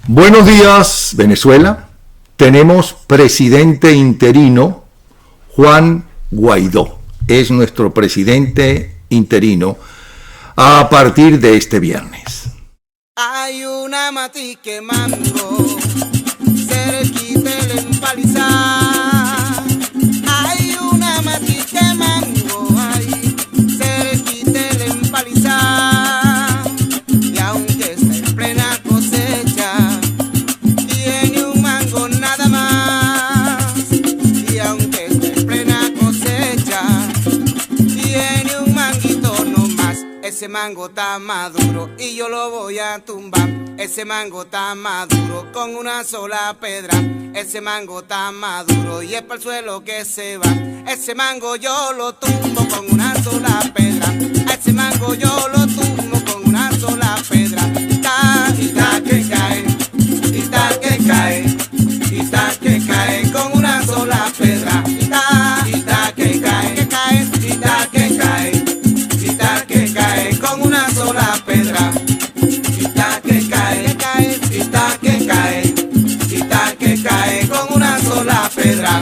Buenos días, Venezuela. Tenemos presidente interino, Juan Guaidó. Es nuestro presidente interino a partir de este viernes. Hay una mati quemando cerquita del empalizar. Hay una mati quemando ahí cerquita del empalizar. Y aunque está en plena cosecha, tiene un mango nada más. Y aunque está en plena cosecha, tiene un manguito no más. Ese mango está maduro y yo lo voy a tumbar. Ese mango está maduro con una sola pedra. Ese mango está maduro y es para el suelo que se va. Ese mango yo lo tumbo con una sola pedra. Ese mango yo lo tumbo con una sola pedra. Ita que cae, ita que cae, ita que cae con una sola pedra. Ita que cae, que cae, ita que cae, ita que cae con una sola pedra. Ita que cae, que cae, ita que cae, ita que cae con una sola pedra.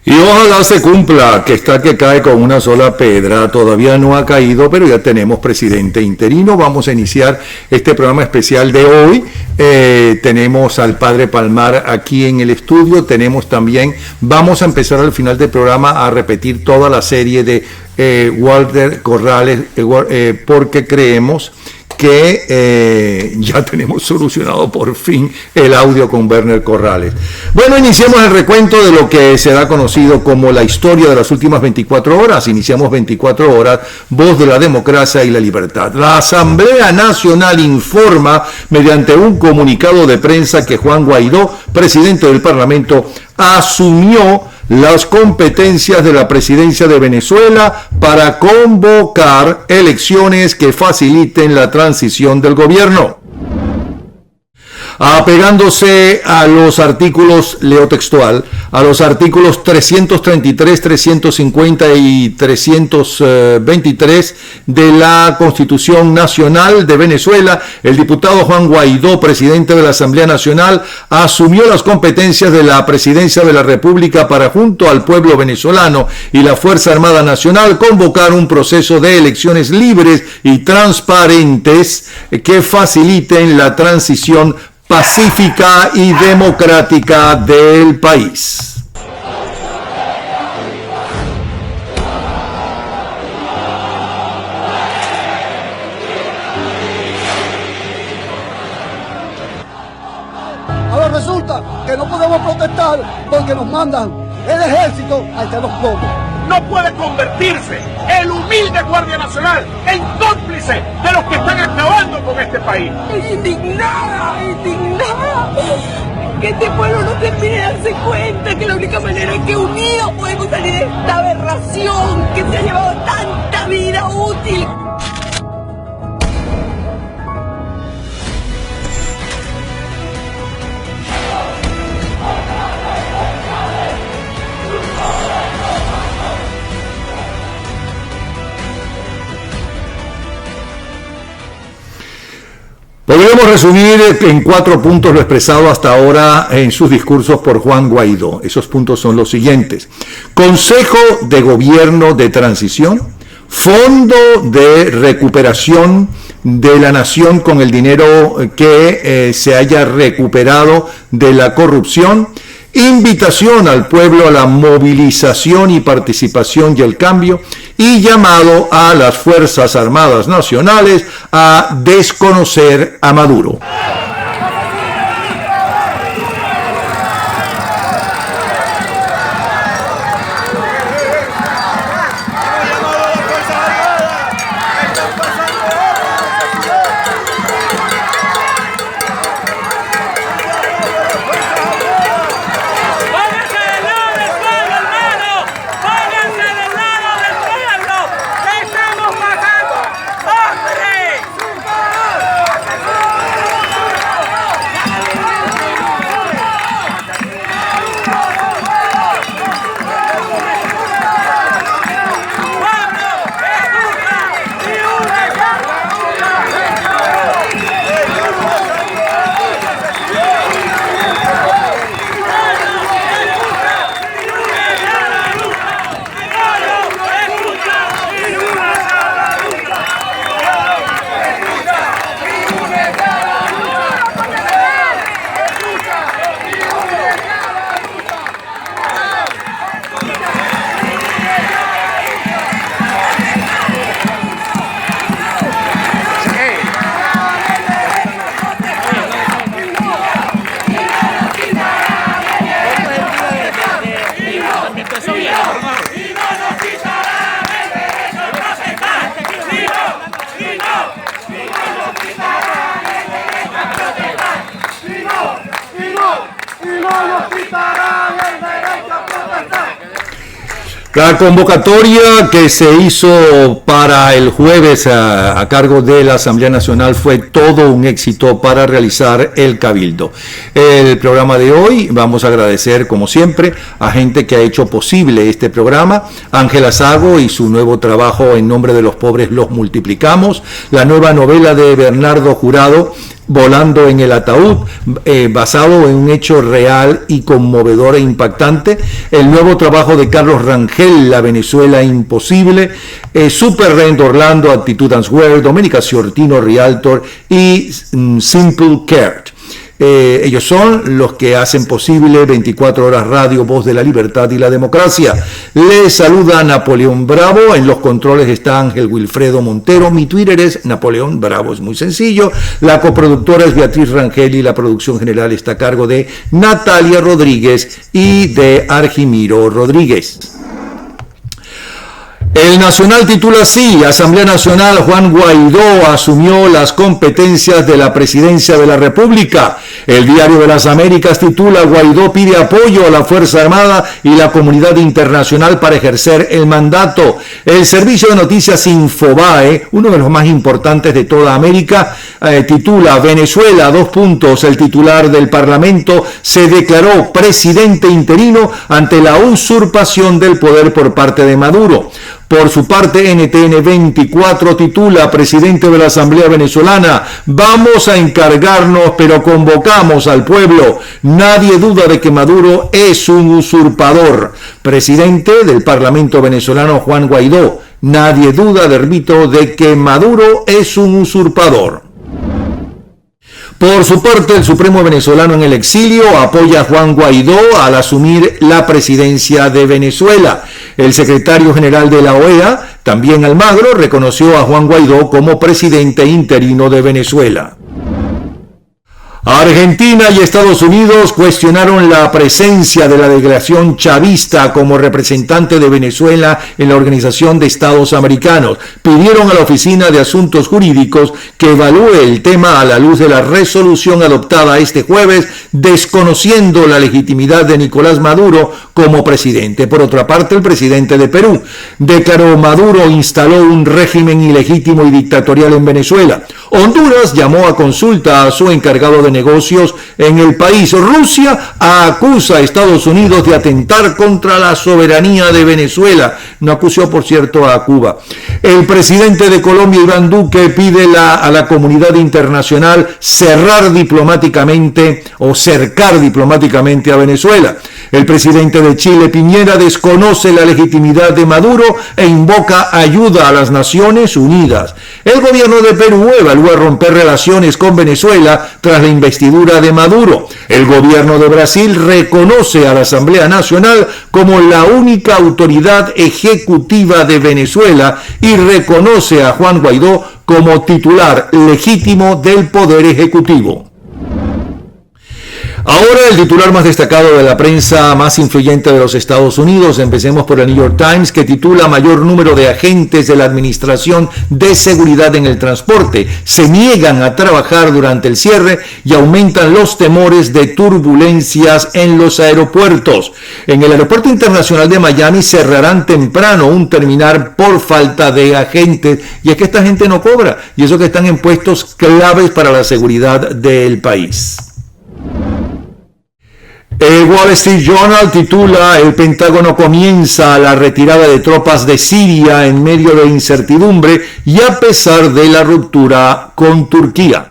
Y ojalá se cumpla que está que cae con una sola pedra. Todavía no ha caído, pero ya tenemos presidente interino. Vamos a iniciar este programa especial de hoy. Tenemos al padre Palmar aquí en el estudio. Tenemos también, vamos a empezar al final del programa a repetir toda la serie de Walter Corrales, porque creemos que ya tenemos solucionado por fin el audio con Werner Corrales. Bueno, iniciamos el recuento de lo que será conocido como la historia de las últimas 24 horas. Iniciamos 24 horas, voz de la democracia y la libertad. La Asamblea Nacional informa mediante un comunicado de prensa que Juan Guaidó, presidente del Parlamento, asumió las competencias de la presidencia de Venezuela para convocar elecciones que faciliten la transición del gobierno. Apegándose a los artículos, leo textual, a los artículos 333, 350 y 323 de la Constitución Nacional de Venezuela, el diputado Juan Guaidó, presidente de la Asamblea Nacional, asumió las competencias de la presidencia de la República para, junto al pueblo venezolano y la Fuerza Armada Nacional, convocar un proceso de elecciones libres y transparentes que faciliten la transición pacífica y democrática del país. Ahora resulta que no podemos protestar porque nos mandan el ejército a echar los plomos. No puede convertirse el humilde Guardia Nacional en cómplice de los que están acabando con este país. Indignada, indignada. Que este pueblo no termine de darse cuenta que la única manera en que unidos podemos salir de esta aberración que se ha llevado tanta vida útil. Podríamos resumir en 4 puntos lo expresado hasta ahora en sus discursos por Juan Guaidó. Esos puntos son los siguientes: Consejo de Gobierno de Transición, Fondo de Recuperación de la Nación con el dinero que se haya recuperado de la corrupción, invitación al pueblo a la movilización y participación y el cambio, y llamado a las Fuerzas Armadas Nacionales a desconocer a Maduro. La convocatoria que se hizo para el jueves a cargo de la Asamblea Nacional fue todo un éxito para realizar el cabildo. El programa de hoy vamos a agradecer, como siempre, a gente que ha hecho posible este programa. Ángela Sago y su nuevo trabajo En nombre de los pobres los multiplicamos. La nueva novela de Bernardo Jurado, Volando en el ataúd, basado en un hecho real y conmovedor e impactante. El nuevo trabajo de Carlos Rangel, La Venezuela Imposible. Super Rent Orlando, Actitud and Swear, Doménica Ciortino, Rialtor y Simple Care. Ellos son los que hacen posible 24 Horas Radio, Voz de la Libertad y la Democracia. Les saluda Napoleón Bravo. En los controles está Ángel Wilfredo Montero. Mi Twitter es Napoleón Bravo, es muy sencillo. La coproductora es Beatriz Rangel y la producción general está a cargo de Natalia Rodríguez y de Argimiro Rodríguez. El Nacional titula así: Asamblea Nacional, Juan Guaidó asumió las competencias de la Presidencia de la República. El Diario de las Américas titula: Guaidó pide apoyo a la Fuerza Armada y la comunidad internacional para ejercer el mandato. El servicio de noticias Infobae, uno de los más importantes de toda América, titula: Venezuela, el titular del Parlamento se declaró presidente interino ante la usurpación del poder por parte de Maduro. Por su parte, NTN 24 titula: presidente de la Asamblea Venezolana, vamos a encargarnos, pero convocamos al pueblo. Nadie duda de que Maduro es un usurpador. Presidente del Parlamento venezolano, Juan Guaidó, nadie duda, repito, de que Maduro es un usurpador. Por su parte, el Supremo venezolano en el exilio apoya a Juan Guaidó al asumir la presidencia de Venezuela. El secretario general de la OEA, también Almagro, reconoció a Juan Guaidó como presidente interino de Venezuela. Argentina y Estados Unidos cuestionaron la presencia de la delegación chavista como representante de Venezuela en la Organización de Estados Americanos. Pidieron a la Oficina de Asuntos Jurídicos que evalúe el tema a la luz de la resolución adoptada este jueves, desconociendo la legitimidad de Nicolás Maduro como presidente. Por otra parte, el presidente de Perú declaró: Maduro instaló un régimen ilegítimo y dictatorial en Venezuela. Honduras llamó a consulta a su encargado de negocios en el país. Rusia acusa a Estados Unidos de atentar contra la soberanía de Venezuela. No acusó, por cierto, a Cuba. El presidente de Colombia, Iván Duque, pide a la comunidad internacional cercar diplomáticamente a Venezuela. El presidente de Chile, Piñera, desconoce la legitimidad de Maduro e invoca ayuda a las Naciones Unidas. El gobierno de Perú evalúa romper relaciones con Venezuela tras la investidura de Maduro. El gobierno de Brasil reconoce a la Asamblea Nacional como la única autoridad ejecutiva de Venezuela y reconoce a Juan Guaidó como titular legítimo del Poder Ejecutivo. Ahora el titular más destacado de la prensa más influyente de los Estados Unidos. Empecemos por el New York Times, que titula: mayor número de agentes de la Administración de Seguridad en el Transporte se niegan a trabajar durante el cierre y aumentan los temores de turbulencias en los aeropuertos. En el Aeropuerto Internacional de Miami cerrarán temprano un terminal por falta de agentes, y es que esta gente no cobra, y eso que están en puestos claves para la seguridad del país. El Wall Street Journal titula: el Pentágono comienza la retirada de tropas de Siria en medio de incertidumbre y a pesar de la ruptura con Turquía.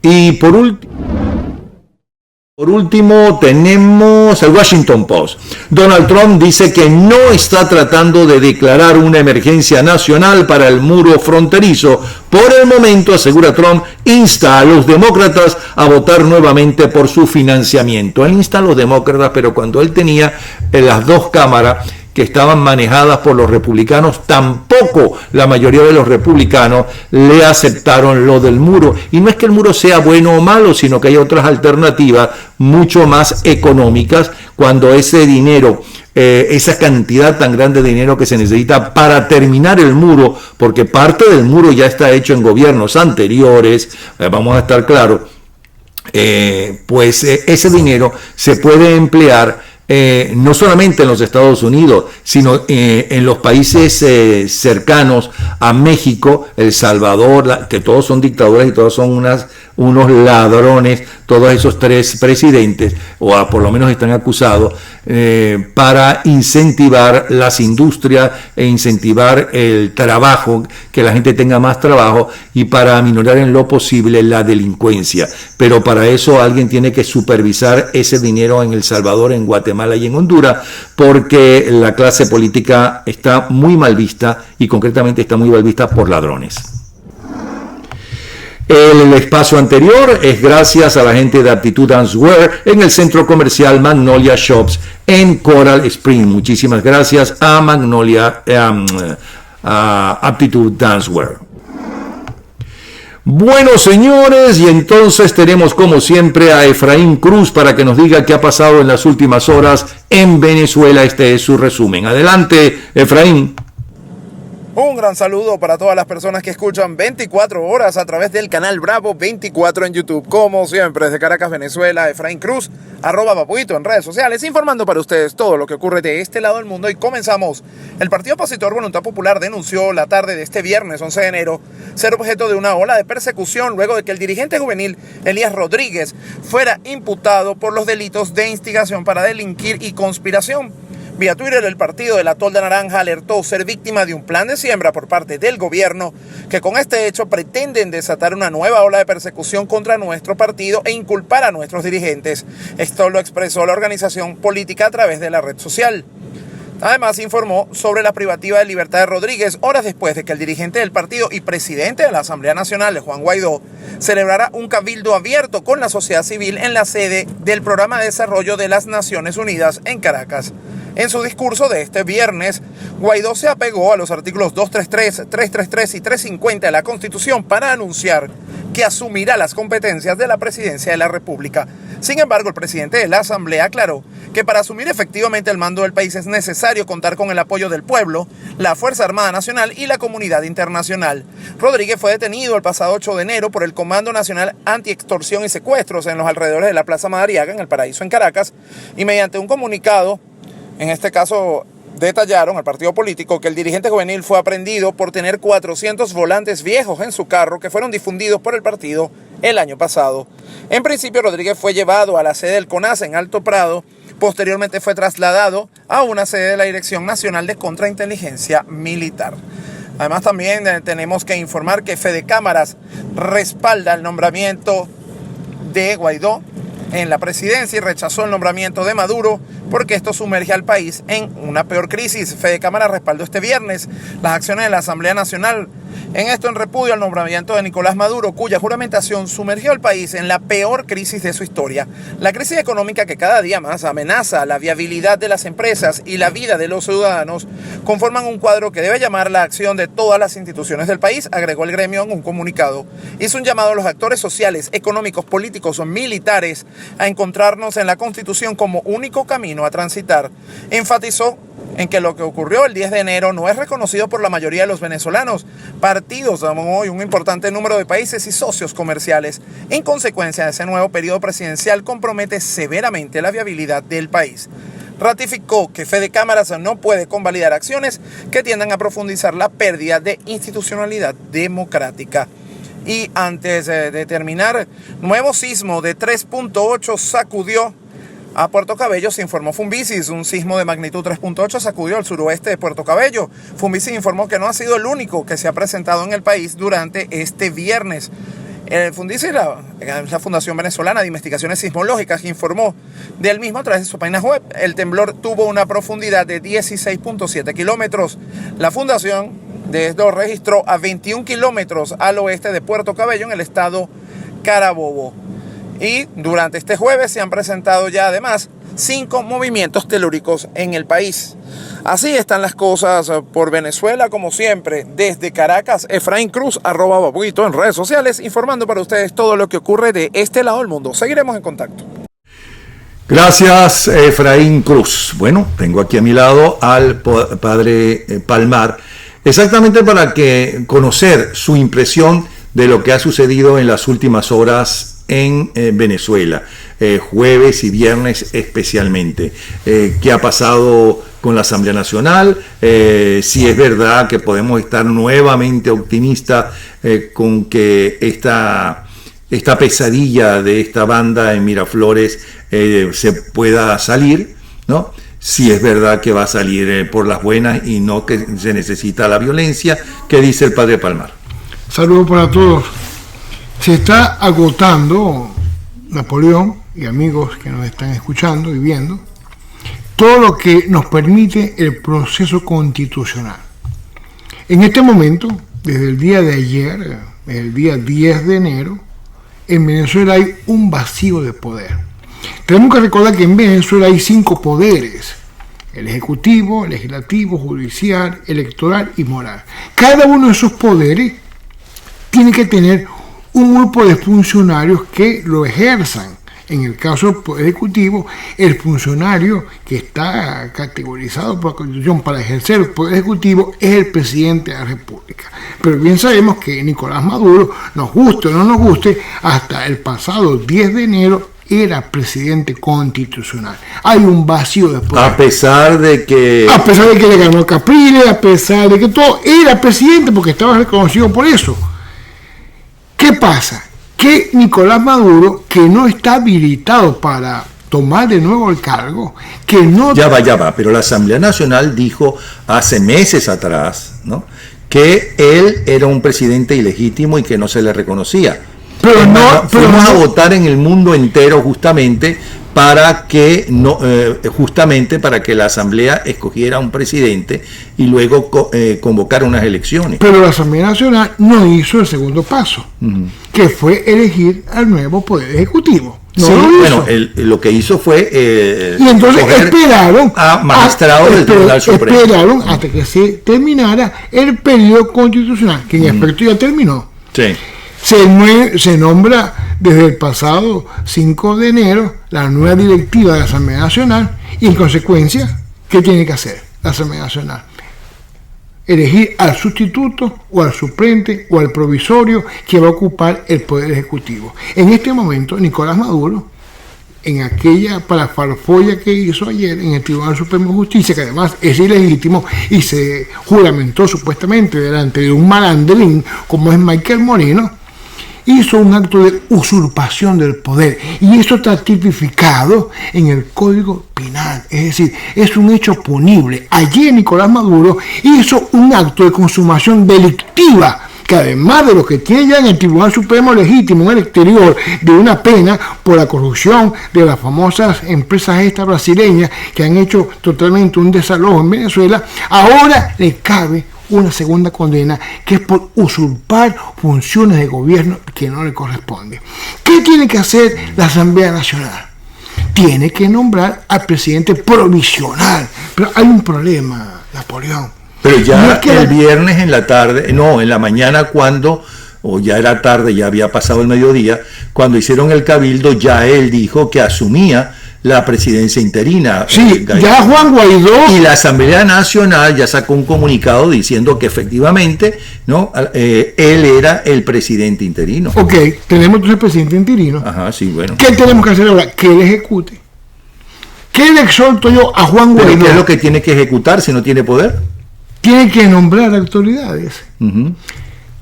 Y por último tenemos el Washington Post. Donald Trump dice que no está tratando de declarar una emergencia nacional para el muro fronterizo. Por el momento, asegura Trump, insta a los demócratas a votar nuevamente por su financiamiento. Él insta a los demócratas, pero cuando él tenía las dos cámaras que estaban manejadas por los republicanos, tampoco la mayoría de los republicanos le aceptaron lo del muro. Y no es que el muro sea bueno o malo, sino que hay otras alternativas mucho más económicas cuando ese dinero, esa cantidad tan grande de dinero que se necesita para terminar el muro, porque parte del muro ya está hecho en gobiernos anteriores, vamos a estar claros, pues ese dinero se puede emplear no solamente en los Estados Unidos, sino en los países cercanos a México, El Salvador, que todos son dictaduras y todos son unos ladrones, todos esos tres presidentes, o por lo menos están acusados, para incentivar las industrias e incentivar el trabajo, que la gente tenga más trabajo y para aminorar en lo posible la delincuencia. Pero para eso alguien tiene que supervisar ese dinero en El Salvador, en Guatemala y en Honduras, porque la clase política está muy mal vista y concretamente está muy mal vista por ladrones. El espacio anterior es gracias a la gente de Aptitude Dancewear en el centro comercial Magnolia Shops en Coral Spring. Muchísimas gracias a Magnolia, a Aptitude Dancewear. Bueno, señores, y entonces tenemos como siempre a Efraín Cruz para que nos diga qué ha pasado en las últimas horas en Venezuela. Este es su resumen. Adelante, Efraín. Un gran saludo para todas las personas que escuchan 24 horas a través del canal Bravo 24 en YouTube. Como siempre, desde Caracas, Venezuela, Efraín Cruz, @Papuito en redes sociales, informando para ustedes todo lo que ocurre de este lado del mundo. Y comenzamos. El partido opositor Voluntad Popular denunció la tarde de este viernes 11 de enero ser objeto de una ola de persecución luego de que el dirigente juvenil Elías Rodríguez fuera imputado por los delitos de instigación para delinquir y conspiración. Vía Twitter, el partido de la Tolda Naranja alertó ser víctima de un plan de siembra por parte del gobierno que con este hecho pretenden desatar una nueva ola de persecución contra nuestro partido e inculpar a nuestros dirigentes. Esto lo expresó la organización política a través de la red social. Además, informó sobre la privativa de libertad de Rodríguez horas después de que el dirigente del partido y presidente de la Asamblea Nacional, Juan Guaidó, celebrara un cabildo abierto con la sociedad civil en la sede del Programa de Desarrollo de las Naciones Unidas en Caracas. En su discurso de este viernes, Guaidó se apegó a los artículos 233, 333 y 350 de la Constitución para anunciar que asumirá las competencias de la presidencia de la República. Sin embargo, el presidente de la Asamblea aclaró que para asumir efectivamente el mando del país es necesario contar con el apoyo del pueblo, la Fuerza Armada Nacional y la comunidad internacional. Rodríguez fue detenido el pasado 8 de enero por el Comando Nacional Anti-Extorsión y Secuestros en los alrededores de la Plaza Madariaga, en El Paraíso, en Caracas, y mediante un comunicado, en este caso detallaron al partido político que el dirigente juvenil fue aprehendido por tener 400 volantes viejos en su carro que fueron difundidos por el partido el año pasado. En principio, Rodríguez fue llevado a la sede del CONAS en Alto Prado. Posteriormente fue trasladado a una sede de la Dirección Nacional de Contrainteligencia Militar. Además, también tenemos que informar que Fede Cámaras respalda el nombramiento de Guaidó en la presidencia y rechazó el nombramiento de Maduro porque esto sumerge al país en una peor crisis. Fede Cámara respaldó este viernes las acciones de la Asamblea Nacional. En esto, en repudio al nombramiento de Nicolás Maduro, cuya juramentación sumergió al país en la peor crisis de su historia. La crisis económica que cada día más amenaza la viabilidad de las empresas y la vida de los ciudadanos conforman un cuadro que debe llamar la acción de todas las instituciones del país, agregó el gremio en un comunicado. Hizo un llamado a los actores sociales, económicos, políticos o militares a encontrarnos en la Constitución como único camino a transitar. Enfatizó en que lo que ocurrió el 10 de enero no es reconocido por la mayoría de los venezolanos, partidos y un importante número de países y socios comerciales. En consecuencia, ese nuevo periodo presidencial compromete severamente la viabilidad del país. Ratificó que Fede Cámaras no puede convalidar acciones que tiendan a profundizar la pérdida de institucionalidad democrática. Y antes de terminar, nuevo sismo de 3.8 sacudió a Puerto Cabello, se informó Funvisis. Un sismo de magnitud 3.8 sacudió al suroeste de Puerto Cabello. Funvisis informó que no ha sido el único que se ha presentado en el país durante este viernes. Funvisis, la Fundación Venezolana de Investigaciones Sismológicas, informó del mismo a través de su página web. El temblor tuvo una profundidad de 16.7 kilómetros. La fundación de esto registró a 21 kilómetros al oeste de Puerto Cabello, en el estado Carabobo. Y durante este jueves se han presentado ya además 5 movimientos telúricos en el país. Así están las cosas por Venezuela, como siempre, desde Caracas, Efraín Cruz, @Babuito en redes sociales, informando para ustedes todo lo que ocurre de este lado del mundo. Seguiremos en contacto. Gracias, Efraín Cruz. Bueno, tengo aquí a mi lado al padre Palmar, exactamente para conocer su impresión de lo que ha sucedido en las últimas horas en Venezuela, jueves y viernes especialmente. ¿Qué ha pasado con la Asamblea Nacional? Si es verdad que podemos estar nuevamente optimistas con que esta pesadilla de esta banda en Miraflores se pueda salir, ¿no? Si es verdad que va a salir por las buenas y no que se necesita la violencia. ¿Qué dice el padre Palmar? Saludos para todos. Se está agotando, Napoleón y amigos que nos están escuchando y viendo, todo lo que nos permite el proceso constitucional. En este momento, desde el día de ayer, el día 10 de enero, en Venezuela hay un vacío de poder. Tenemos que recordar que en Venezuela hay 5 poderes: el ejecutivo, el legislativo, judicial, electoral y moral. Cada uno de esos poderes tiene que tener un grupo de funcionarios que lo ejerzan. En el caso del Poder Ejecutivo, el funcionario que está categorizado por la Constitución para ejercer el Poder Ejecutivo es el presidente de la República. Pero bien sabemos que Nicolás Maduro, nos guste o no nos guste, hasta el pasado 10 de enero era presidente constitucional. Hay un vacío de poder. A pesar de que le ganó Capriles, a pesar de que todo, era presidente porque estaba reconocido por eso. ¿Qué pasa? Que Nicolás Maduro, que no está habilitado para tomar de nuevo el cargo, que no... Ya va, pero la Asamblea Nacional dijo hace meses atrás, ¿no?, que él era un presidente ilegítimo y que no se le reconocía. Fuimos a votar en el mundo entero justamente para que la Asamblea escogiera un presidente y luego convocara unas elecciones. Pero la Asamblea Nacional no hizo el segundo paso, que fue elegir al nuevo Poder Ejecutivo. No sí, lo hizo. Bueno, lo que hizo fue y entonces esperaron a magistrado del Tribunal Supremo. Esperaron hasta que se terminara el periodo constitucional, que en efecto ya terminó. Sí. Se nombra desde el pasado 5 de enero la nueva directiva de la Asamblea Nacional y en consecuencia, ¿qué tiene que hacer la Asamblea Nacional? Elegir al sustituto o al suplente o al provisorio que va a ocupar el Poder Ejecutivo. En este momento, Nicolás Maduro, en aquella parafarfolla que hizo ayer en el Tribunal Supremo de Justicia, que además es ilegítimo y se juramentó supuestamente delante de un malandrín como es Michael Moreno, hizo un acto de usurpación del poder y eso está tipificado en el Código Penal, es decir, es un hecho punible. Ayer Nicolás Maduro hizo un acto de consumación delictiva que además de lo que tiene ya en el Tribunal Supremo Legítimo en el exterior de una pena por la corrupción de las famosas empresas estas brasileñas que han hecho totalmente un desalojo en Venezuela, ahora le cabe una segunda condena que es por usurpar funciones de gobierno que no le corresponden. ¿Qué tiene que hacer la Asamblea Nacional? Tiene que nombrar al presidente provisional. Pero hay un problema, Napoleón. Pero ya el viernes en la tarde, en la mañana o ya era tarde, ya había pasado el mediodía, cuando hicieron el cabildo, ya él dijo que asumía la presidencia interina. Sí, ya Juan Guaidó. Y la Asamblea Nacional ya sacó un comunicado diciendo que efectivamente, ¿no?, él era el presidente interino. Ok, tenemos entonces el presidente interino. Ajá, sí, bueno. ¿Qué tenemos que hacer ahora? Que él ejecute. ¿Qué le exhorto yo a Juan Guaidó? ¿Pero qué es lo que tiene que ejecutar si no tiene poder? Tiene que nombrar autoridades.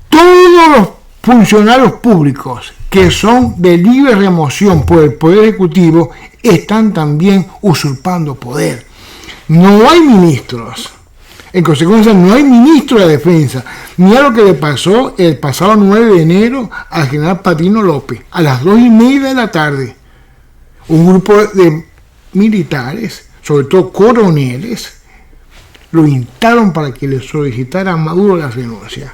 Todos los funcionarios públicos que son de libre remoción por el Poder Ejecutivo están también usurpando poder. No hay ministros. En consecuencia, no hay ministro de Defensa. Mira lo que le pasó el pasado 9 de enero al general Patino López. A las 2:30 de la tarde, un grupo de militares, sobre todo coroneles, lo instaron para que le solicitara a Maduro la renuncia.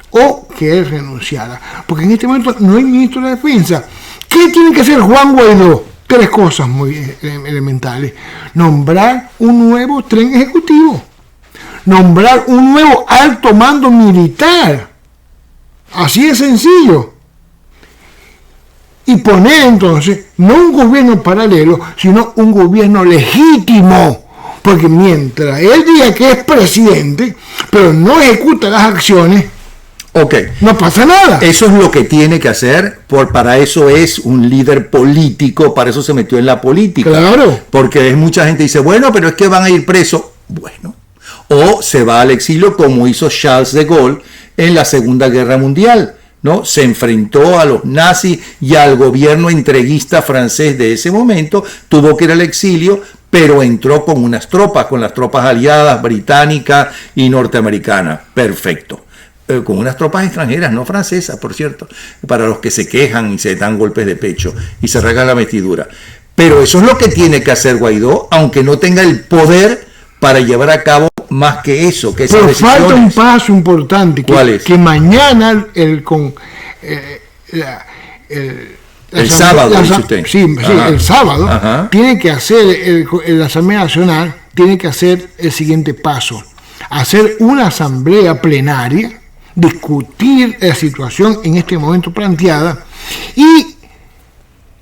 O que él renunciara. Porque en este momento no hay ministro de Defensa. ¿Qué tiene que hacer Juan Guaidó? 3 cosas muy elementales. Nombrar un nuevo tren ejecutivo. Nombrar un nuevo alto mando militar. Así de sencillo. Y poner entonces, no un gobierno paralelo, sino un gobierno legítimo. Porque mientras él diga que es presidente, pero no ejecuta las acciones, no pasa nada. Eso es lo que tiene que hacer, para eso es un líder político, para eso se metió en la política. Claro. Porque mucha gente dice, bueno, pero es que van a ir presos. Bueno, o se va al exilio como hizo Charles de Gaulle en la Segunda Guerra Mundial, ¿no? Se enfrentó a los nazis y al gobierno entreguista francés de ese momento, tuvo que ir al exilio, pero entró con las tropas aliadas, británicas y norteamericanas. Perfecto. Con unas tropas extranjeras, no francesas, por cierto, para los que se quejan y se dan golpes de pecho y se rasgan la vestidura. Pero eso es lo que tiene que hacer Guaidó, aunque no tenga el poder para llevar a cabo más que eso, que esas decisiones. Pero falta un paso importante. ¿Cuál es? Que mañana el sábado, dice usted. Sí, el sábado tiene que hacer la Asamblea Nacional, tiene que hacer el siguiente paso: hacer una asamblea plenaria, discutir la situación en este momento planteada y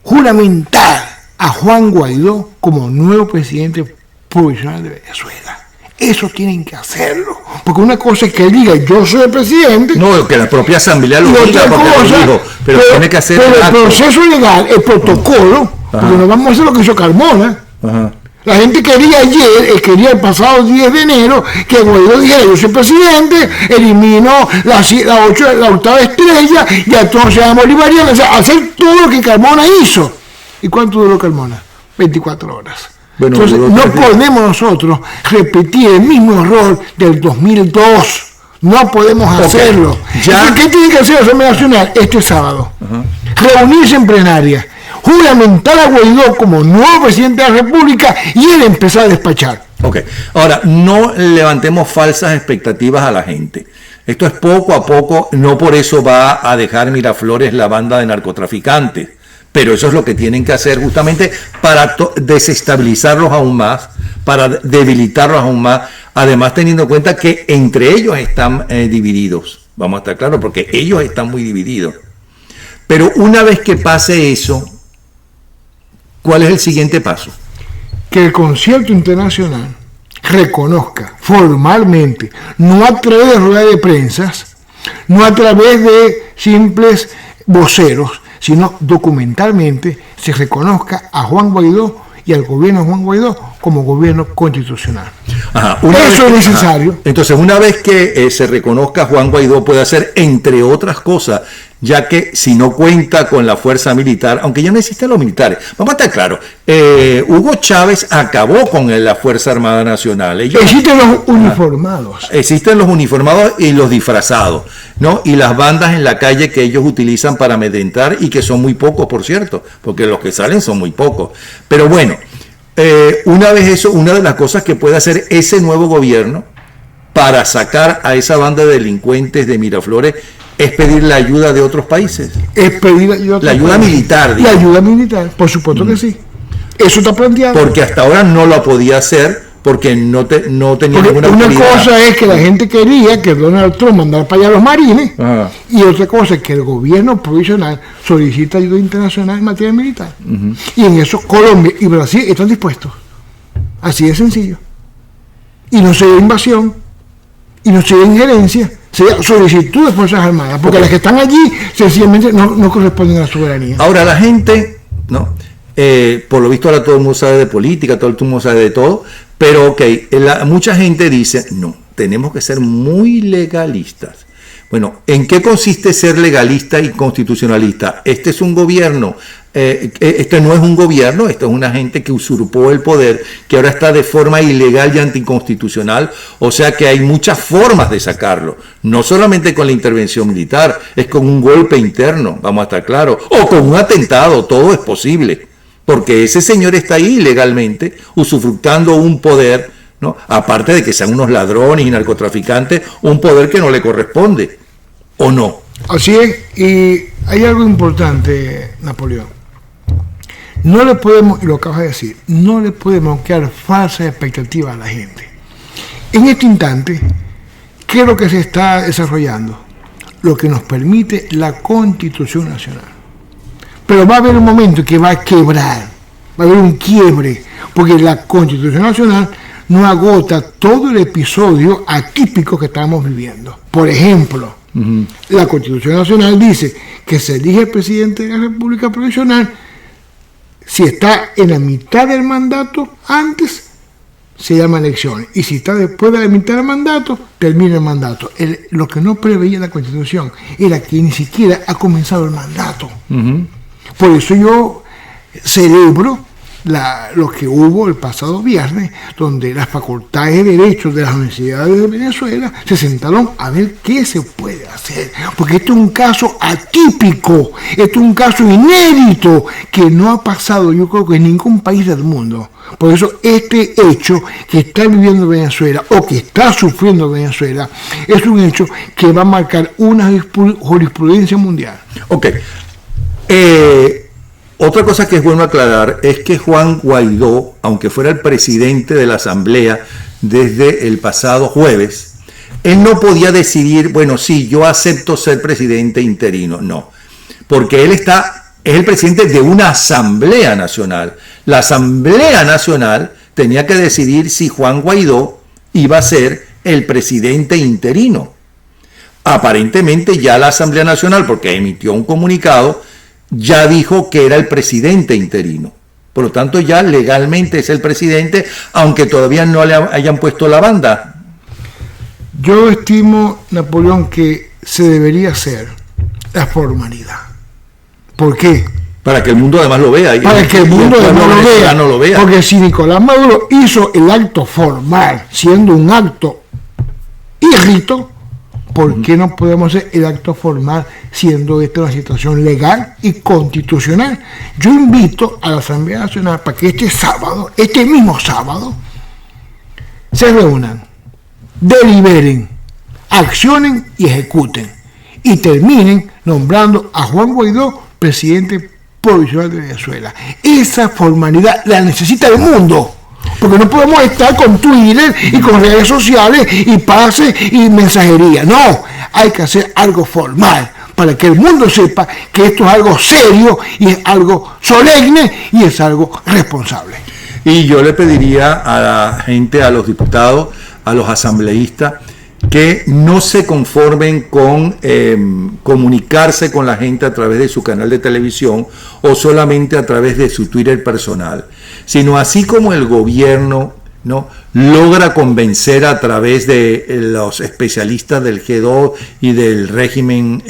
juramentar a Juan Guaidó como nuevo presidente provisional de Venezuela. Eso tienen que hacerlo, porque una cosa es que él diga yo soy el presidente, no, que la propia asamblea lo diga, porque lo dijo, pero tiene que hacer el proceso legal, el protocolo, porque no vamos a hacer lo que hizo Carmona. La gente quería quería el pasado 10 de enero que Guaidó dijera yo soy presidente, eliminó la 8ª estrella y entonces a bolivariana, o sea, hacer todo lo que Carmona hizo. ¿Y cuánto duró Carmona? 24 horas. Bueno, entonces no podemos nosotros repetir el mismo error del 2002. No podemos hacerlo. ¿Qué tiene que hacer la Asamblea Nacional este sábado? Reunirse en plenaria, juramentar a Guaidó como nuevo presidente de la República y él empezar a despachar. Ahora, no levantemos falsas expectativas a la gente. Esto es poco a poco, no por eso va a dejar Miraflores la banda de narcotraficantes. Pero eso es lo que tienen que hacer justamente para desestabilizarlos aún más, para debilitarlos aún más, además teniendo en cuenta que entre ellos están divididos, vamos a estar claros, porque ellos están muy divididos. Pero una vez que pase eso, ¿cuál es el siguiente paso? Que el concierto internacional reconozca formalmente, no a través de ruedas de prensa, no a través de simples voceros, sino documentalmente se reconozca a Juan Guaidó y al gobierno de Juan Guaidó como gobierno constitucional. Eso es necesario. Entonces, una vez que se reconozca a Juan Guaidó, puede hacer, entre otras cosas, ya que si no cuenta con la fuerza militar, aunque ya no existen los militares, vamos a estar claros, Hugo Chávez acabó con la Fuerza Armada Nacional. Existen los uniformados. Existen los uniformados y los disfrazados, ¿no? Y las bandas en la calle que ellos utilizan para amedrentar y que son muy pocos, por cierto, porque los que salen son muy pocos. Pero bueno, una vez eso, una de las cosas que puede hacer ese nuevo gobierno para sacar a esa banda de delincuentes de Miraflores es pedir la ayuda de otros países. Es pedir la ayuda militar. La ayuda militar, por supuesto que sí. Eso está planteado. Porque hasta ahora no lo podía hacer porque no tenía ninguna Una autoridad. cosa es que la gente quería que Donald Trump mandara para allá a los marines, y otra cosa es que el gobierno provisional solicita ayuda internacional en materia militar. Y en eso Colombia y Brasil están dispuestos. Así de sencillo. Y no sería invasión, y no sería injerencia, sería solicitud de Fuerzas Armadas, porque las que están allí sencillamente no corresponden a la soberanía. Ahora la gente, ¿no? Por lo visto ahora todo el mundo sabe de política, todo el mundo sabe de todo, pero mucha gente dice, no, tenemos que ser muy legalistas. Bueno, ¿en qué consiste ser legalista y constitucionalista? Este es un gobierno, este no es un gobierno, esto es una gente que usurpó el poder, que ahora está de forma ilegal y anticonstitucional, o sea que hay muchas formas de sacarlo, no solamente con la intervención militar, es con un golpe interno, vamos a estar claros, o con un atentado, todo es posible, porque ese señor está ahí ilegalmente, usufructando un poder, ¿no? Aparte de que sean unos ladrones y narcotraficantes, un poder que no le corresponde, ¿o no? Así es, y hay algo importante, Napoleón. no le podemos, y lo acabas de decir, no le podemos crear falsas expectativas a la gente. En este instante, ¿qué es lo que se está desarrollando? Lo que nos permite la Constitución Nacional. Pero va a haber un momento que va a quebrar, va a haber un quiebre, porque la Constitución Nacional no agota todo el episodio atípico que estamos viviendo. Por ejemplo, la Constitución Nacional dice que se elige el presidente de la República Provisional si está en la mitad del mandato antes, se llama elecciones, y si está después de la mitad del mandato, termina el mandato. Lo que no preveía la Constitución era que ni siquiera ha comenzado el mandato. Por eso yo celebro lo que hubo el pasado viernes, donde las facultades de Derecho de las universidades de Venezuela se sentaron a ver qué se puede hacer, porque esto es un caso atípico, esto es un caso inédito que no ha pasado, yo creo que en ningún país del mundo. Por eso este hecho que está viviendo Venezuela o que está sufriendo Venezuela es un hecho que va a marcar una jurisprudencia mundial. Ok. Otra cosa que es bueno aclarar es que Juan Guaidó, aunque fuera el presidente de la Asamblea desde el pasado jueves, él no podía decidir, bueno, sí, yo acepto ser presidente interino. No, porque él es el presidente de una Asamblea Nacional. La Asamblea Nacional tenía que decidir si Juan Guaidó iba a ser el presidente interino. Aparentemente ya la Asamblea Nacional, porque emitió un comunicado, ya dijo que era el presidente interino. Por lo tanto, ya legalmente es el presidente, aunque todavía no le hayan puesto la banda. Yo estimo, Napoleón, que se debería hacer la formalidad. ¿Por qué? Para que el mundo además lo vea. Para que el mundo además lo vea. Porque si Nicolás Maduro hizo el acto formal, siendo un acto y rito, ¿por qué no podemos hacer el acto formal siendo esta una situación legal y constitucional? Yo invito a la Asamblea Nacional para que este mismo sábado, se reúnan, deliberen, accionen y ejecuten, y terminen nombrando a Juan Guaidó presidente provisional de Venezuela. Esa formalidad la necesita el mundo. Porque no podemos estar con Twitter y con redes sociales y pases y mensajería. No, hay que hacer algo formal para que el mundo sepa que esto es algo serio y es algo solemne y es algo responsable. Y yo le pediría a la gente, a los diputados, a los asambleístas, que no se conformen con comunicarse con la gente a través de su canal de televisión o solamente a través de su Twitter personal, sino así como el gobierno, ¿no?, logra convencer a través de los especialistas del G2 y del régimen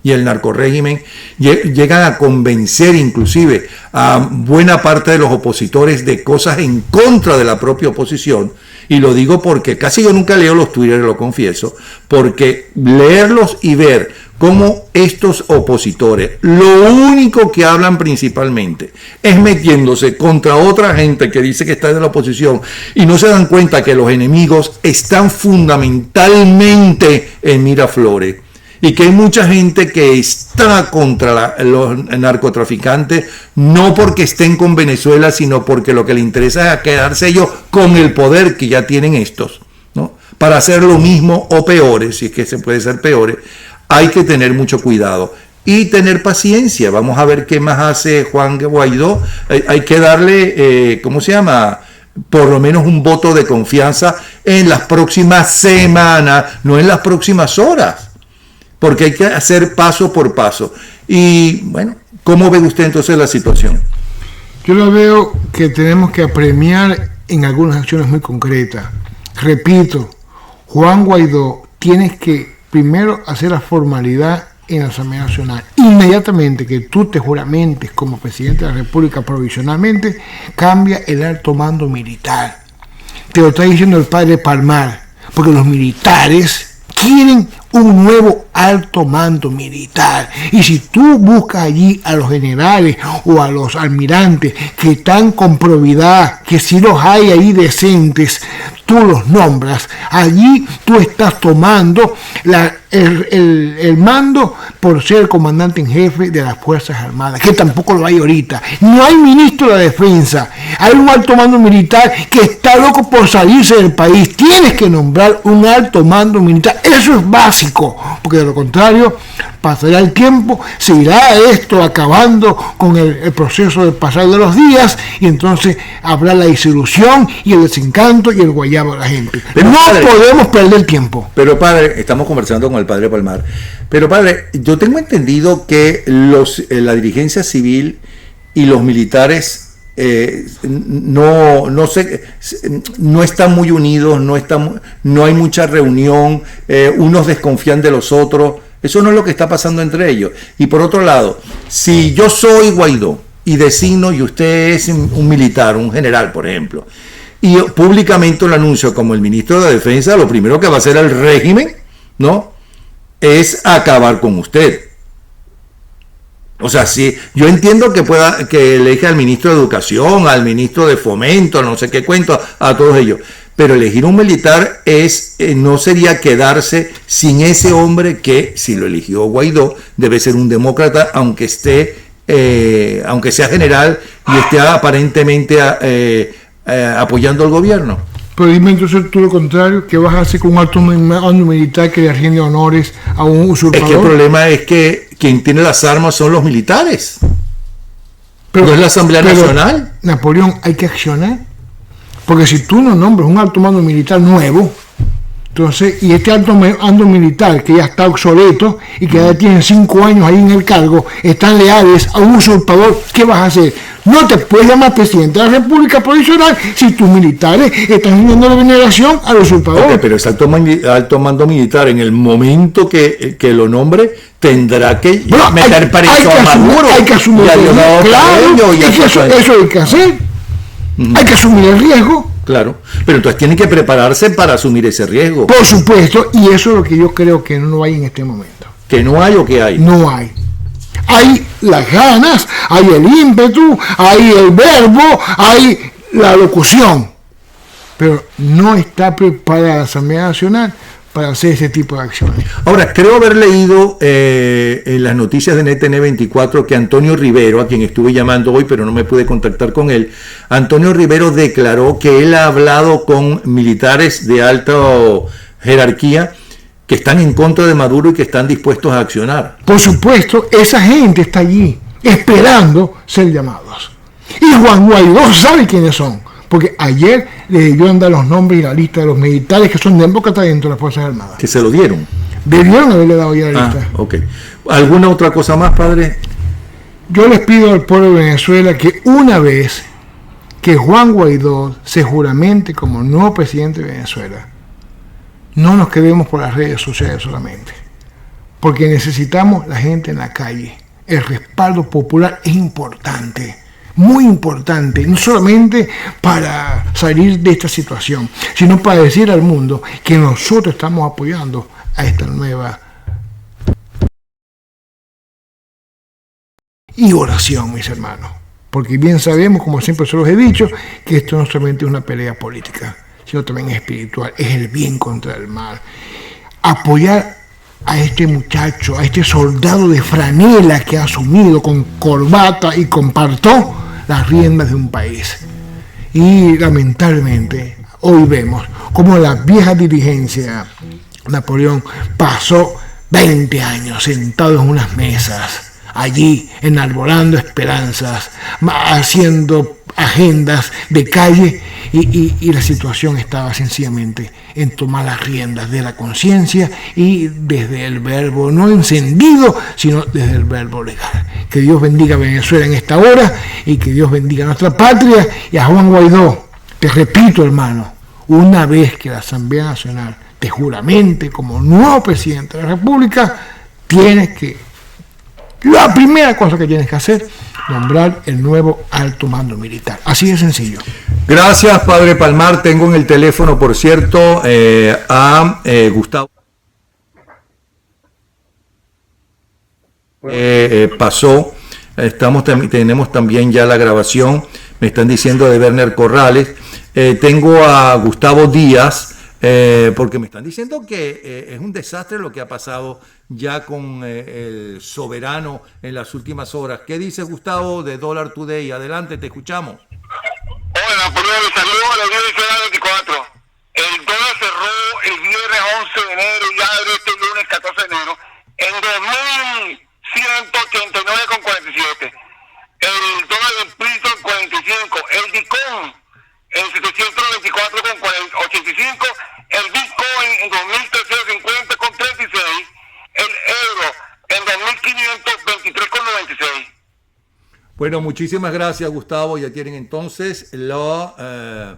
y el narcorrégimen, llegan a convencer inclusive a buena parte de los opositores de cosas en contra de la propia oposición. Y lo digo porque casi yo nunca leo los Twitter, lo confieso, porque leerlos y ver cómo estos opositores, lo único que hablan principalmente es metiéndose contra otra gente que dice que está de la oposición y no se dan cuenta que los enemigos están fundamentalmente en Miraflores y que hay mucha gente que está contra los narcotraficantes, no porque estén con Venezuela, sino porque lo que le interesa es quedarse ellos con el poder que ya tienen estos, ¿no?, para hacer lo mismo o peores, si es que se puede ser peores. Hay que tener mucho cuidado y tener paciencia. Vamos a ver qué más hace Juan Guaidó. Hay que darle, por lo menos un voto de confianza en las próximas semanas, no en las próximas horas, porque hay que hacer paso por paso. Y bueno, ¿cómo ve usted entonces la situación? Yo lo veo que tenemos que apremiar en algunas acciones muy concretas. Repito, Juan Guaidó tiene que primero hacer la formalidad en la Asamblea Nacional. Inmediatamente que tú te juramentes como presidente de la República provisionalmente, cambia el alto mando militar. Te lo está diciendo el padre Palmar, porque los militares quieren un nuevo alto mando militar. Y si tú buscas allí a los generales o a los almirantes que están con probidad, que si los hay ahí decentes, tú los nombras. Allí tú estás tomando el mando por ser el comandante en jefe de las Fuerzas Armadas, que tampoco lo hay ahorita. No hay ministro de la Defensa. Hay un alto mando militar que está loco por salirse del país. Tienes que nombrar un alto mando militar. Eso es básico, porque de lo contrario pasará el tiempo, se irá esto acabando con el proceso del pasar de los días, y entonces habrá la desilusión y el desencanto y el guayabo de la gente. Pero, no padre, podemos perder tiempo. Pero padre, estamos conversando con el padre Palmar. Pero padre, yo tengo entendido que la dirigencia civil y los militares no están muy unidos, no hay mucha reunión, unos desconfían de los otros. Eso no es lo que está pasando entre ellos. Y por otro lado, si yo soy Guaidó y designo, y usted es un militar, un general, por ejemplo, y públicamente lo anuncio como el ministro de Defensa, lo primero que va a hacer el régimen, ¿no?, es acabar con usted. O sea, sí, yo entiendo que elija al ministro de Educación, al ministro de Fomento, no sé qué cuento, a todos ellos. Pero elegir un militar no sería quedarse sin ese hombre que, si lo eligió Guaidó, debe ser un demócrata, aunque sea general y esté aparentemente apoyando al gobierno. Pero dime entonces tú lo contrario, ¿qué vas a hacer con un alto mando militar que le rinde honores a un usurpador? Es que el problema es que quien tiene las armas son los militares. Pero no es la Asamblea Nacional. Napoleón, hay que accionar. Porque si tú no nombras un alto mando militar nuevo, entonces, y este alto mando militar que ya está obsoleto y que ya tienen 5 años ahí en el cargo, están leales a un usurpador, ¿qué vas a hacer? No te puedes llamar presidente de la República Provisional si tus militares están rindiendo la veneración al usurpador. Okay, pero ese alto mando militar, en el momento que lo nombre, tendrá que meter preso a Maduro. Hay que asumir el riesgo. Claro, eso hay que hacer. Hay que asumir el riesgo. Claro, pero entonces tienen que prepararse para asumir ese riesgo. Por supuesto, y eso es lo que yo creo que no hay en este momento. ¿Que no hay o que hay? No hay. Hay las ganas, hay el ímpetu, hay el verbo, hay la locución. Pero no está preparada la Asamblea Nacional para hacer ese tipo de acciones. Ahora, creo haber leído en las noticias de NTN 24 que Antonio Rivero, a quien estuve llamando hoy, pero no me pude contactar con él, Antonio Rivero declaró que él ha hablado con militares de alta jerarquía que están en contra de Maduro y que están dispuestos a accionar. Por supuesto, esa gente está allí, esperando ser llamados. Y Juan Guaidó sabe quiénes son. Porque ayer le debieron dar los nombres y la lista de los militares que son demócratas dentro de las Fuerzas Armadas. ¿Que se lo dieron? Debieron haberle dado ya la lista. Ok. ¿Alguna otra cosa más, padre? Yo les pido al pueblo de Venezuela que una vez que Juan Guaidó se juramente como nuevo presidente de Venezuela, no nos quedemos por las redes sociales solamente. Porque necesitamos la gente en la calle. El respaldo popular es importante. Muy importante, no solamente para salir de esta situación, sino para decir al mundo que nosotros estamos apoyando a esta nueva y oración, mis hermanos, porque bien sabemos, como siempre se los he dicho, que esto no solamente es una pelea política, sino también es espiritual, es el bien contra el mal. Apoyar a este muchacho, a este soldado de franela que ha asumido con corbata y con partó las riendas de un país. Y lamentablemente hoy vemos cómo la vieja dirigencia Napoleón pasó 20 años sentado en unas mesas, allí enarbolando esperanzas, haciendo agendas de calle, y la situación estaba sencillamente en tomar las riendas de la conciencia y desde el verbo no encendido, sino desde el verbo legal. Que Dios bendiga a Venezuela en esta hora y que Dios bendiga a nuestra patria y a Juan Guaidó. Te repito, hermano, una vez que la Asamblea Nacional te juramente como nuevo presidente de la República, la primera cosa que tienes que hacer, nombrar el nuevo alto mando militar. Así de sencillo. Gracias, padre Palmar. Tengo en el teléfono, por cierto, a Gustavo. Pasó. Tenemos también ya la grabación. Me están diciendo de Werner Corrales. Tengo a Gustavo Díaz, porque me están diciendo que es un desastre lo que ha pasado ya con el soberano en las últimas horas. ¿Qué dice Gustavo de Dollar Today? Adelante, te escuchamos. Hola, Pablo, saludos a la audiencia de 24. El dólar cerró el viernes 11 de enero y abre este lunes 14 de enero en 2.189,47. El dólar del Prison 45, el Bitcoin en 724,85, el Bitcoin en 2.350,36, el euro en 2.523,96. Bueno, muchísimas gracias, Gustavo. Ya tienen entonces la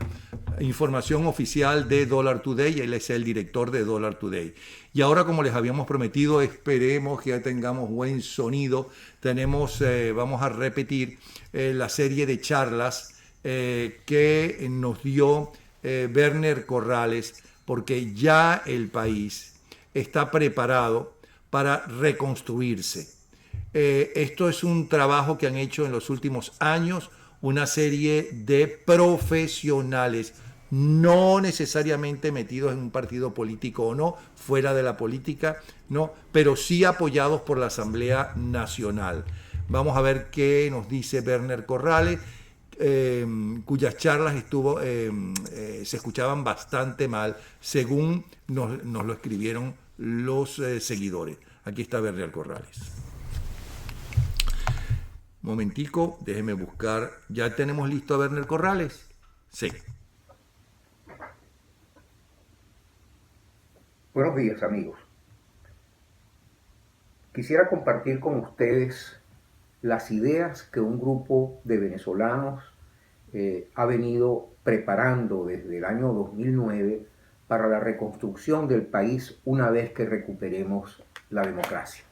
información oficial de Dollar Today. Él es el director de Dollar Today. Y ahora, como les habíamos prometido, esperemos que ya tengamos buen sonido. Vamos a repetir la serie de charlas que nos dio Werner Corrales, porque ya el país está preparado para reconstruirse. Esto es un trabajo que han hecho en los últimos años una serie de profesionales, no necesariamente metidos en un partido político o no, fuera de la política, no, pero sí apoyados por la Asamblea Nacional. Vamos a ver qué nos dice Werner Corrales, cuyas charlas se escuchaban bastante mal, según nos lo escribieron los seguidores. Aquí está Werner Corrales. Momentico, déjeme buscar. ¿Ya tenemos listo a Werner Corrales? Sí. Buenos días, amigos. Quisiera compartir con ustedes las ideas que un grupo de venezolanos ha venido preparando desde el año 2009 para la reconstrucción del país una vez que recuperemos la democracia.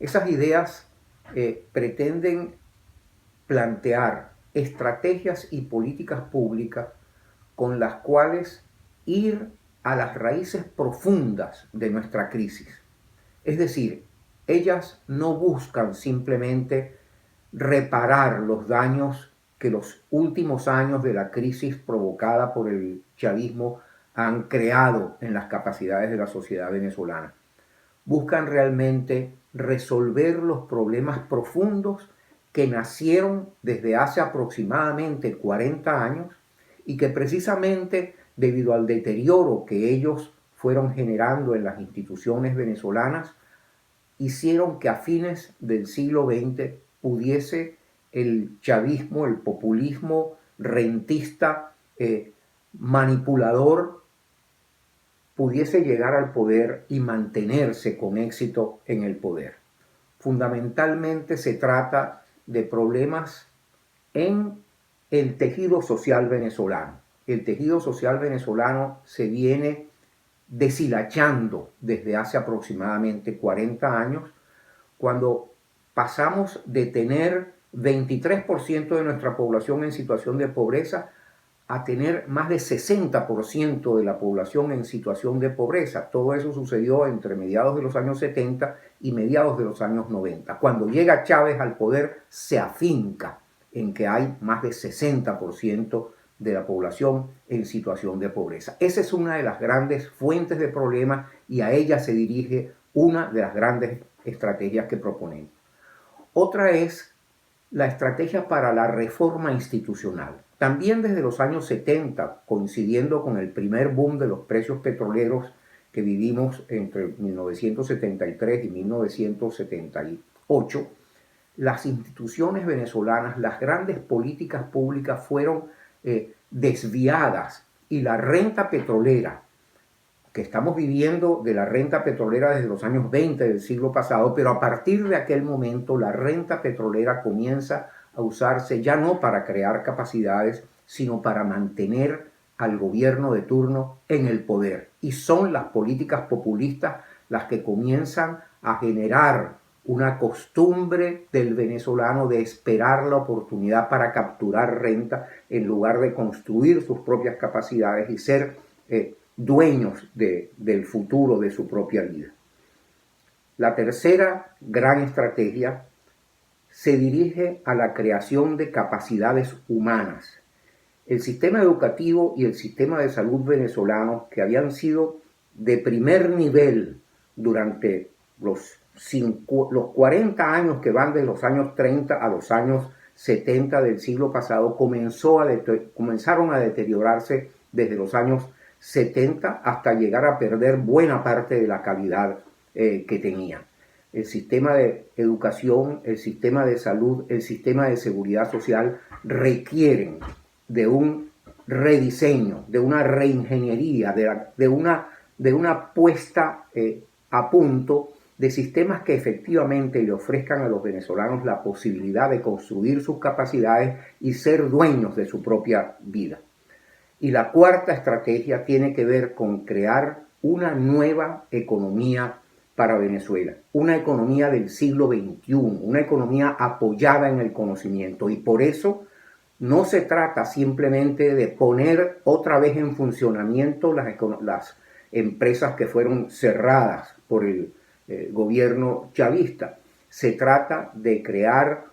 Esas ideas pretenden plantear estrategias y políticas públicas con las cuales ir a las raíces profundas de nuestra crisis. Es decir, ellas no buscan simplemente reparar los daños que los últimos años de la crisis provocada por el chavismo han creado en las capacidades de la sociedad venezolana. Buscan realmente resolver los problemas profundos que nacieron desde hace aproximadamente 40 años y que precisamente debido al deterioro que ellos fueron generando en las instituciones venezolanas, hicieron que a fines del siglo XX pudiese el chavismo, el populismo rentista, manipulador, pudiese llegar al poder y mantenerse con éxito en el poder. Fundamentalmente se trata de problemas en el tejido social venezolano. El tejido social venezolano se viene deshilachando desde hace aproximadamente 40 años, cuando pasamos de tener 23% de nuestra población en situación de pobreza a tener más de 60% de la población en situación de pobreza. Todo eso sucedió entre mediados de los años 70 y mediados de los años 90. Cuando llega Chávez al poder, se afinca en que hay más de 60% de la población en situación de pobreza. Esa es una de las grandes fuentes de problemas y a ella se dirige una de las grandes estrategias que proponemos. Otra es la estrategia para la reforma institucional. También desde los años 70, coincidiendo con el primer boom de los precios petroleros que vivimos entre 1973 y 1978, las instituciones venezolanas, las grandes políticas públicas fueron desviadas y la renta petrolera, que estamos viviendo de la renta petrolera desde los años 20 del siglo pasado, pero a partir de aquel momento la renta petrolera comienza a usarse ya no para crear capacidades, sino para mantener al gobierno de turno en el poder. Y son las políticas populistas las que comienzan a generar una costumbre del venezolano de esperar la oportunidad para capturar renta en lugar de construir sus propias capacidades y ser dueños del futuro de su propia vida. La tercera gran estrategia se dirige a la creación de capacidades humanas El sistema educativo y el sistema de salud venezolanos, que habían sido de primer nivel durante los 40 años que van de los años 30 a los años 70 del siglo pasado, comenzaron a deteriorarse desde los años 70 hasta llegar a perder buena parte de la calidad que tenían. El sistema de educación, el sistema de salud, el sistema de seguridad social requieren de un rediseño, de una reingeniería, de una puesta a punto de sistemas que efectivamente le ofrezcan a los venezolanos la posibilidad de construir sus capacidades y ser dueños de su propia vida. Y la cuarta estrategia tiene que ver con crear una nueva economía para Venezuela, una economía del siglo XXI, una economía apoyada en el conocimiento. Y por eso no se trata simplemente de poner otra vez en funcionamiento las empresas que fueron cerradas por el gobierno chavista. Se trata de crear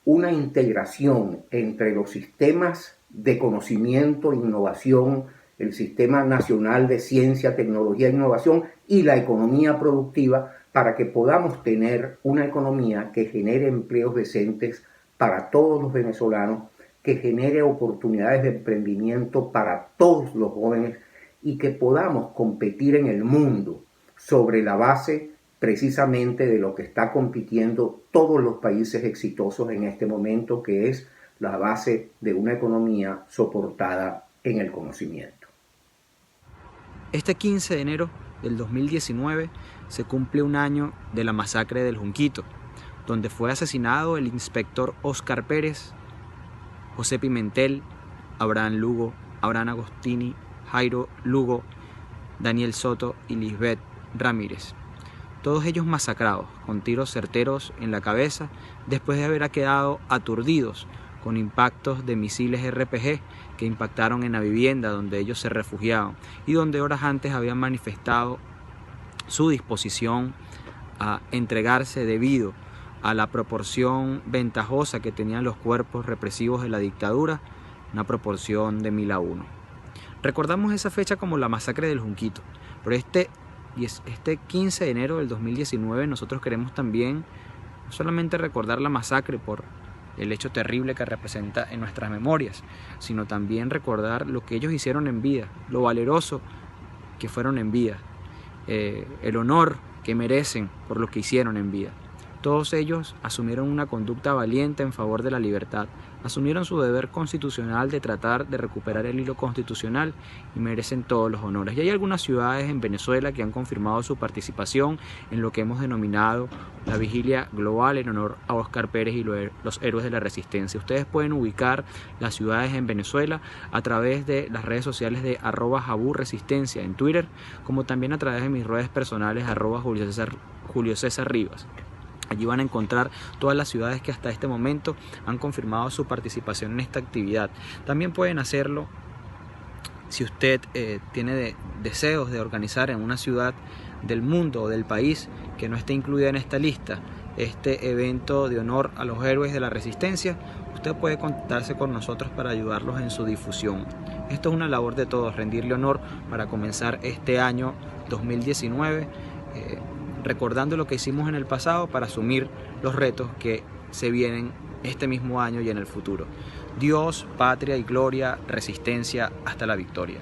una integración entre los sistemas de conocimiento e innovación, el Sistema Nacional de Ciencia, Tecnología e Innovación y la economía productiva, para que podamos tener una economía que genere empleos decentes para todos los venezolanos, que genere oportunidades de emprendimiento para todos los jóvenes y que podamos competir en el mundo sobre la base precisamente de lo que está compitiendo todos los países exitosos en este momento, que es la base de una economía soportada en el conocimiento. Este 15 de enero del 2019 se cumple un año de la masacre del Junquito, donde fue asesinado el inspector Oscar Pérez, José Pimentel, Abraham Lugo, Abraham Agostini, Jairo Lugo, Daniel Soto y Lisbeth Ramírez. Todos ellos masacrados con tiros certeros en la cabeza después de haber quedado aturdidos con impactos de misiles RPG que impactaron en la vivienda donde ellos se refugiaban y donde horas antes habían manifestado su disposición a entregarse debido a la proporción ventajosa que tenían los cuerpos represivos de la dictadura, una proporción de 1000-1. Recordamos esa fecha como la masacre del Junquito, pero este 15 de enero del 2019 nosotros queremos también no solamente recordar la masacre por el hecho terrible que representa en nuestras memorias, sino también recordar lo que ellos hicieron en vida, lo valeroso que fueron en vida, el honor que merecen por lo que hicieron en vida. Todos ellos asumieron una conducta valiente en favor de la libertad, asumieron su deber constitucional de tratar de recuperar el hilo constitucional y merecen todos los honores. Y hay algunas ciudades en Venezuela que han confirmado su participación en lo que hemos denominado la vigilia global en honor a Oscar Pérez y los héroes de la resistencia. Ustedes pueden ubicar las ciudades en Venezuela a través de las redes sociales de @JabuResistencia en Twitter, como también a través de mis redes personales Julio César Rivas. Allí van a encontrar todas las ciudades que hasta este momento han confirmado su participación en esta actividad. También pueden hacerlo si usted tiene deseos de organizar en una ciudad del mundo o del país que no esté incluida en esta lista este evento de honor a los héroes de la resistencia. Usted puede contactarse con nosotros para ayudarlos en su difusión. Esto es una labor de todos, rendirle honor para comenzar este año 2019. Recordando lo que hicimos en el pasado para asumir los retos que se vienen este mismo año y en el futuro. Dios, patria y gloria, resistencia hasta la victoria.